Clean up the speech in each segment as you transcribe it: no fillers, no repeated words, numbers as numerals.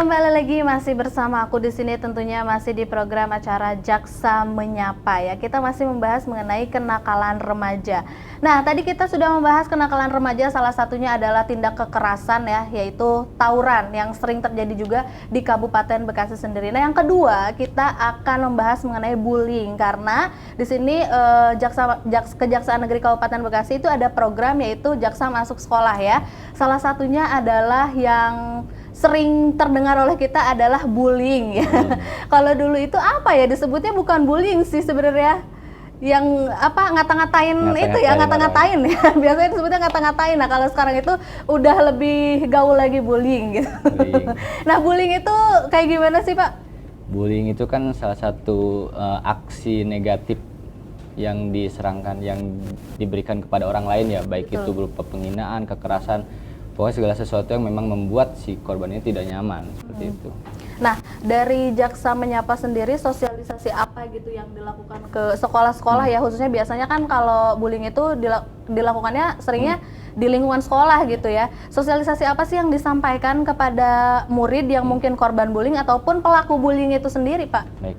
Kembali lagi masih bersama aku di sini, tentunya masih di program acara Jaksa Menyapa ya. Kita masih membahas mengenai kenakalan remaja. Nah, tadi kita sudah membahas kenakalan remaja, salah satunya adalah tindak kekerasan ya, yaitu tawuran yang sering terjadi juga di Kabupaten Bekasi sendiri. Nah, yang kedua kita akan membahas mengenai bullying karena di sini Kejaksaan Negeri Kabupaten Bekasi itu ada program yaitu Jaksa Masuk Sekolah ya. Salah satunya adalah yang sering terdengar oleh kita adalah bullying ya. Kalau dulu itu apa ya disebutnya, bukan bullying sih sebenarnya, yang apa ngata-ngatain itu ya, ngata-ngatain ya. Biasanya disebutnya ngata-ngatain. Nah, kalau sekarang itu udah lebih gaul lagi bullying gitu. Nah, bullying itu kayak gimana sih, Pak? Bullying itu kan salah satu aksi negatif yang diserangkan, yang diberikan kepada orang lain ya, baik itu berupa penghinaan, kekerasan, pokoknya segala sesuatu yang memang membuat si korban ini tidak nyaman, seperti itu. Nah, dari Jaksa Menyapa sendiri, sosialisasi apa gitu yang dilakukan ke sekolah-sekolah ya, khususnya biasanya kan kalau bullying itu dilakukannya seringnya di lingkungan sekolah gitu ya. Sosialisasi apa sih yang disampaikan kepada murid yang mungkin korban bullying ataupun pelaku bullying itu sendiri, Pak? Baik.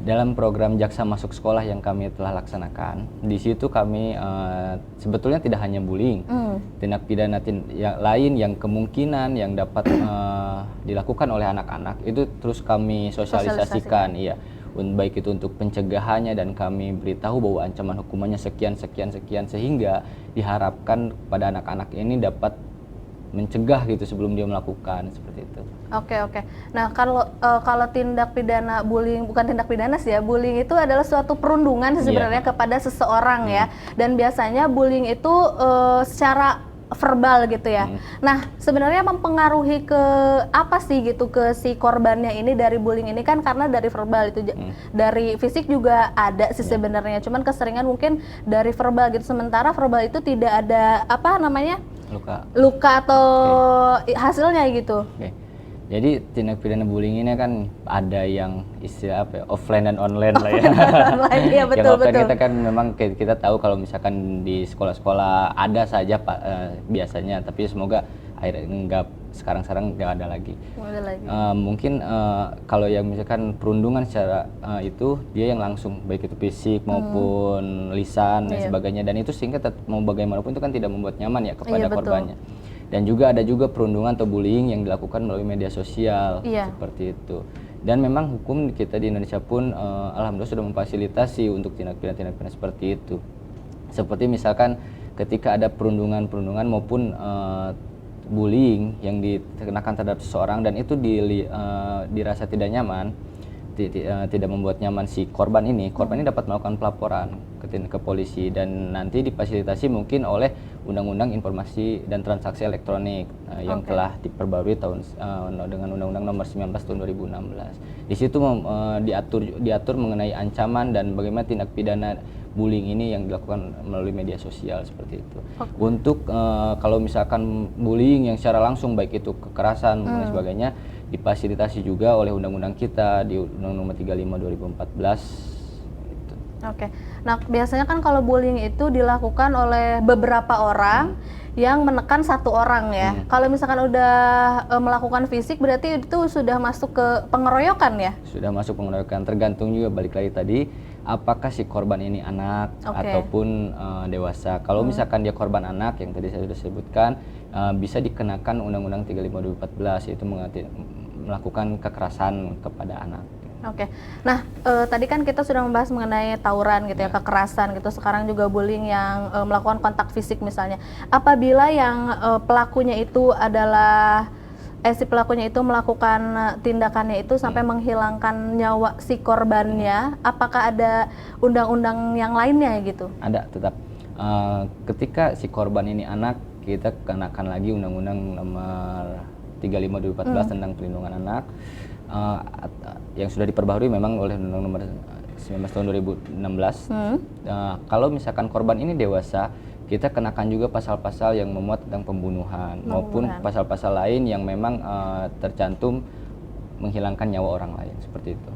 Dalam program Jaksa Masuk Sekolah yang kami telah laksanakan, di situ kami sebetulnya tidak hanya bullying, tindak pidana yang lain yang kemungkinan yang dapat dilakukan oleh anak-anak itu terus kami sosialisasikan, iya, baik itu untuk pencegahannya, dan kami beritahu bahwa ancaman hukumannya sekian sehingga diharapkan pada anak-anak ini dapat mencegah gitu sebelum dia melakukan, seperti itu. Oke. Nah, kalau tindak pidana bullying, bukan tindak pidana sih ya, bullying itu adalah suatu perundungan sebenarnya kepada seseorang ya. Dan biasanya bullying itu secara verbal gitu ya. Nah, sebenarnya mempengaruhi ke apa sih gitu ke si korbannya ini dari bullying ini, kan karena dari verbal itu dari fisik juga ada sih sebenarnya. Cuman keseringan mungkin dari verbal gitu, sementara verbal itu tidak ada apa namanya? luka atau hasilnya gitu. Jadi tindak pidana bullying ini kan ada yang istilah apa ya, offline dan online lah ya. Iya, betul. Kita kan memang kita tahu kalau misalkan di sekolah-sekolah ada saja Pak, biasanya, tapi semoga akhirnya sekarang nggak ada lagi. Mungkin kalau yang misalkan perundungan secara itu dia yang langsung, baik itu fisik maupun lisan dan sebagainya, dan itu sehingga mau bagaimanapun itu kan tidak membuat nyaman ya kepada korbannya. Dan juga ada juga perundungan atau bullying yang dilakukan melalui media sosial, seperti itu. Dan memang hukum kita di Indonesia pun alhamdulillah sudah memfasilitasi untuk tindak pidana seperti itu. Seperti misalkan ketika ada perundungan maupun bullying yang dikenakan terhadap seseorang dan itu dirasa tidak nyaman, tidak membuat nyaman si korban ini dapat melakukan pelaporan ke polisi, dan nanti difasilitasi mungkin oleh Undang-Undang Informasi dan Transaksi Elektronik yang telah diperbarui dengan Undang-Undang Nomor 19 tahun 2016. Di situ diatur mengenai ancaman dan bagaimana tindak pidana bullying ini yang dilakukan melalui media sosial, seperti itu. Untuk kalau misalkan bullying yang secara langsung, baik itu kekerasan dan sebagainya, difasilitasi juga oleh undang-undang kita di Undang-Undang Nomor 35 2014 gitu. Nah, biasanya kan kalau bullying itu dilakukan oleh beberapa orang yang menekan satu orang ya. Kalau misalkan udah melakukan fisik, berarti itu sudah masuk ke pengeroyokan ya? Sudah masuk pengeroyokan, tergantung juga balik lagi tadi apakah si korban ini anak ataupun dewasa. Kalau misalkan dia korban anak yang tadi saya sudah sebutkan, bisa dikenakan Undang-Undang 35 2014, yaitu melakukan kekerasan kepada anak. Nah tadi kan kita sudah membahas mengenai tawuran gitu ya, kekerasan gitu. Sekarang juga bullying yang melakukan kontak fisik misalnya. Apabila yang pelakunya itu adalah si pelakunya itu melakukan tindakannya itu sampai menghilangkan nyawa si korbannya, apakah ada undang-undang yang lainnya gitu? Ada, tetap. Ketika si korban ini anak, kita kenakan lagi Undang-Undang Nomor 35 2014 tentang perlindungan anak, yang sudah diperbaharui memang oleh Undang-Undang Nomor 19 tahun 2016. Kalau misalkan korban ini dewasa, kita kenakan juga pasal-pasal yang memuat tentang pembunuhan maupun pasal-pasal lain yang memang tercantum menghilangkan nyawa orang lain, seperti itu.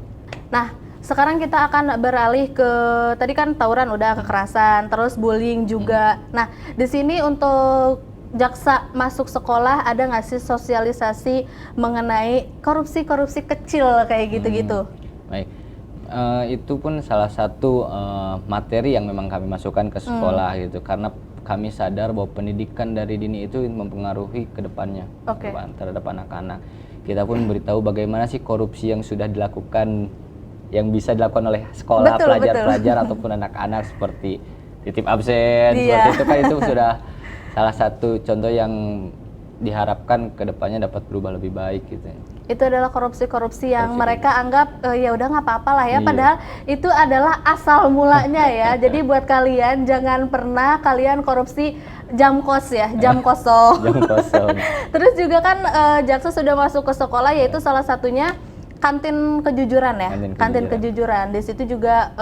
Nah, sekarang kita akan beralih ke tadi kan tawuran udah, kekerasan, terus bullying juga. Nah, di sini untuk jaksa masuk sekolah ada nggak sih sosialisasi mengenai korupsi-korupsi kecil kayak gitu-gitu? Baik, itu pun salah satu materi yang memang kami masukkan ke sekolah gitu, karena kami sadar bahwa pendidikan dari dini itu mempengaruhi ke depannya terhadap anak-anak. Kita pun beritahu bagaimana sih korupsi yang sudah dilakukan, yang bisa dilakukan oleh sekolah, pelajar-pelajar ataupun anak-anak, seperti titip absen, seperti itu kan, itu sudah salah satu contoh yang diharapkan ke depannya dapat berubah lebih baik gitu. Itu adalah korupsi-korupsi yang mereka anggap ya udah nggak apa-apa lah ya, padahal itu adalah asal mulanya ya. Jadi buat kalian jangan pernah kalian korupsi jam kos ya, jam kosong. Jam kosong. Terus juga kan jaksa sudah masuk ke sekolah, yaitu salah satunya kantin kejujuran ya, kantin kejujuran. Di situ juga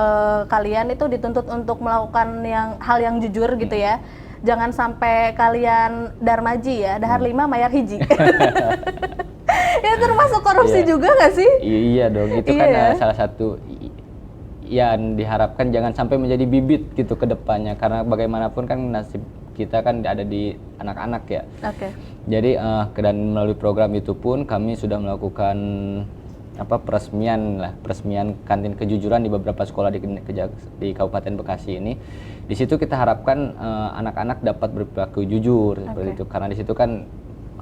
kalian itu dituntut untuk melakukan hal yang jujur gitu ya. Jangan sampai kalian darmaji ya, dahar 5 mayar hiji. Ya termasuk korupsi juga nggak sih? Iya dong, itu kan salah satu yang diharapkan jangan sampai menjadi bibit gitu ke depannya, karena bagaimanapun kan nasib kita kan ada di anak-anak ya. Jadi dan melalui program itu pun kami sudah melakukan peresmian kantin kejujuran di beberapa sekolah di Kabupaten Bekasi ini. Di situ kita harapkan anak-anak dapat berperilaku jujur seperti itu, karena di situ kan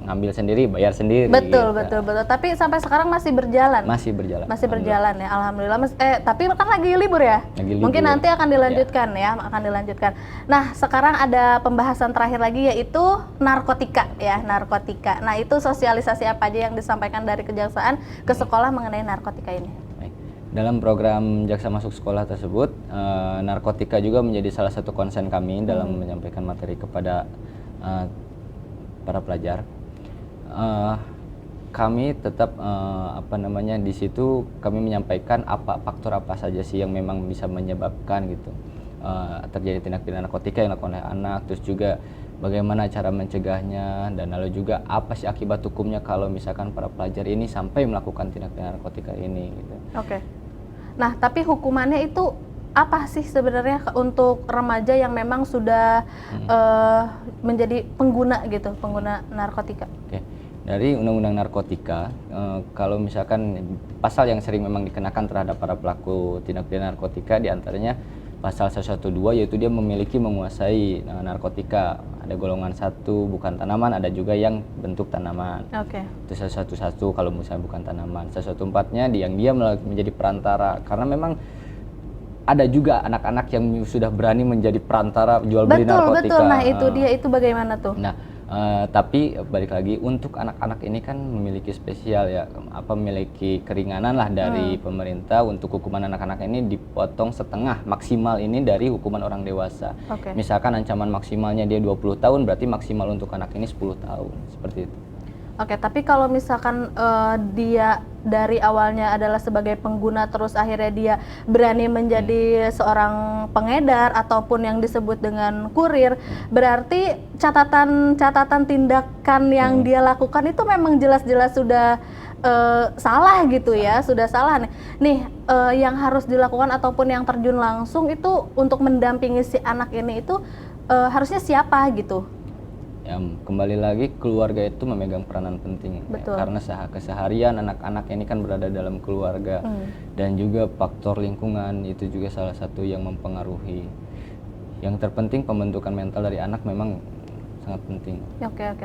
ngambil sendiri, bayar sendiri. Betul. Tapi sampai sekarang masih berjalan. Masih berjalan. Masih berjalan ya, alhamdulillah. Tapi kan lagi libur ya. Mungkin nanti akan dilanjutkan akan dilanjutkan. Nah, sekarang ada pembahasan terakhir lagi, yaitu narkotika ya, narkotika. Nah, itu sosialisasi apa aja yang disampaikan dari kejaksaan ke sekolah mengenai narkotika ini? Dalam program Jaksa Masuk Sekolah tersebut, narkotika juga menjadi salah satu konsen kami dalam menyampaikan materi kepada para pelajar. Kami tetap di situ kami menyampaikan faktor apa saja sih yang memang bisa menyebabkan gitu terjadi tindak pidana narkotika yang dilakukan oleh anak, terus juga bagaimana cara mencegahnya, dan lalu juga apa sih akibat hukumnya kalau misalkan para pelajar ini sampai melakukan tindak pidana narkotika ini gitu. Nah, tapi hukumannya itu apa sih sebenarnya untuk remaja yang memang sudah menjadi pengguna narkotika? Dari Undang-Undang Narkotika, kalau misalkan pasal yang sering memang dikenakan terhadap para pelaku tindak pidana narkotika, diantaranya pasal 112, yaitu dia menguasai narkotika. Ada golongan 1 bukan tanaman, ada juga yang bentuk tanaman. Itu 111 kalau misalnya bukan tanaman. 114-nya yang dia menjadi perantara, karena memang ada juga anak-anak yang sudah berani menjadi perantara jual beli narkotika. Betul. Nah, itu dia, itu bagaimana tuh? Nah, tapi balik lagi, untuk anak-anak ini kan memiliki spesial ya, memiliki keringanan lah dari pemerintah. Untuk hukuman anak-anak ini dipotong setengah maksimal ini dari hukuman orang dewasa. Misalkan ancaman maksimalnya dia 20 tahun, berarti maksimal untuk anak ini 10 tahun, seperti itu. Tapi kalau misalkan dia dari awalnya adalah sebagai pengguna, terus akhirnya dia berani menjadi seorang pengedar ataupun yang disebut dengan kurir, berarti catatan tindakan yang dia lakukan itu memang jelas-jelas sudah salah gitu ya, sudah salah nih. Yang harus dilakukan ataupun yang terjun langsung itu untuk mendampingi si anak ini itu harusnya siapa gitu? Ya, kembali lagi keluarga itu memegang peranan penting ya, karena keseharian anak-anak ini kan berada dalam keluarga, dan juga faktor lingkungan itu juga salah satu yang mempengaruhi. Yang terpenting pembentukan mental dari anak memang sangat penting.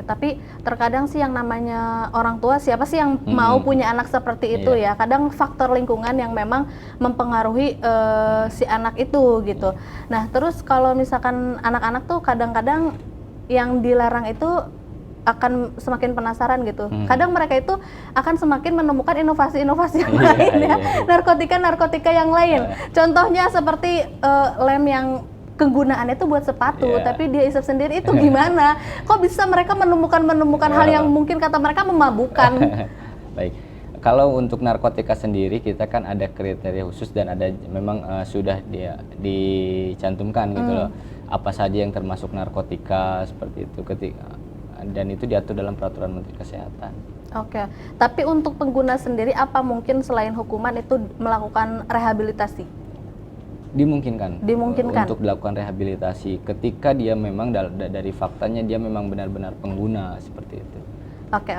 Tapi terkadang sih yang namanya orang tua, siapa sih yang mau punya anak seperti itu ya? Kadang faktor lingkungan yang memang mempengaruhi si anak itu gitu. Nah, terus kalau misalkan anak-anak tuh kadang-kadang yang dilarang itu akan semakin penasaran gitu. Kadang mereka itu akan semakin menemukan inovasi-inovasi yang lain ya. Narkotika yang lain. Contohnya seperti lem yang kegunaannya itu buat sepatu, tapi dia isap sendiri, itu gimana? Kok bisa mereka menemukan hal yang mungkin kata mereka memabukkan? Baik. Kalau untuk narkotika sendiri, kita kan ada kriteria khusus dan ada memang sudah dicantumkan gitu loh. Apa saja yang termasuk narkotika seperti itu, dan itu diatur dalam peraturan Menteri Kesehatan. Tapi untuk pengguna sendiri, apa mungkin selain hukuman itu melakukan rehabilitasi? Dimungkinkan. Untuk dilakukan rehabilitasi ketika dia memang dari faktanya dia memang benar-benar pengguna seperti itu. Oke.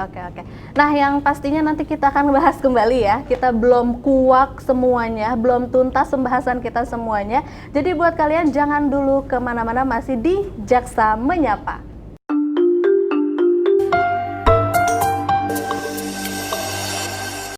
Nah, yang pastinya nanti kita akan bahas kembali ya. Kita belum kuak semuanya, belum tuntas pembahasan kita semuanya. Jadi buat kalian jangan dulu kemana-mana, masih di Jaksa Menyapa.